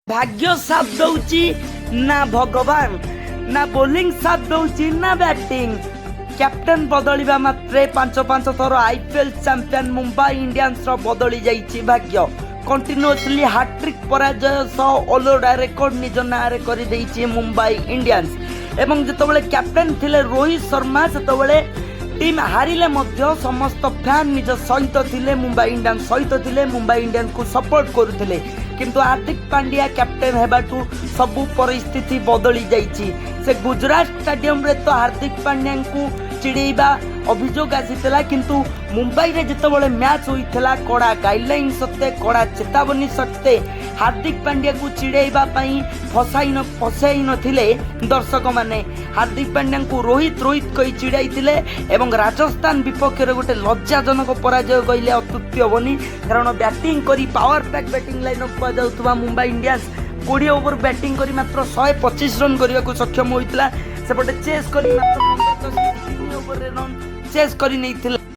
भाग्य साथ दौची ना भगवान ना बोलिंग साथ दौची ना बैटिंग। कैप्टेन बदलिबा मात्रे पांच पांच थर आईपीएल चैंपियन मुंबई इंडियंस बदली जाइए भाग्य। कंटिन्यूअसली हाट्रिक पराजय सह ऑल ओवर रेकॉर्ड निज नारे कर देइछि मुंबई इंडियंस। एवं जितेबाला कैप्टेन थिले रोहित शर्मा से टीम हारिले मध्य समस्त फैन निज सहित थिले, मुंबई इंडियंस सहित थिले, मुंबई इंडियंस को सपोर्ट करुथिले। किंतु हार्दिक पांड्या कैप्टेन हेबाटू सबु परिस्थिति बदली जाइछि। से गुजरात स्टेडियम रे तो हार्दिक पांड्या को चिड़ेबा अभियोग आसीला, किंतु मुंबई रे जितेबाला मैच होइथिला कड़ा गाइडलाइन सत्ते कड़ा चेतावनी सत्ते हार्दिक पांड्या को चिड़ेबा पई फसाई नथिले दर्शक माने। हार्दिक पांड्या को रोहित कही चिड़ाइथिले एवं राजस्थान विपक्ष रे गोटे लज्जाजनक पराजय कहले अत्युक्ति हेबनी। कारण बैटिंग करी पावर पैक बैटिंग लाइनअप को जाउथबा मुंबई इंडियंस 20 ओवर बैटिंग करी मात्र 125 रन करने को सक्षम होइतिला। सेपटे चेस करी मात्र 15 ओवर रन चेस करी नैथिला।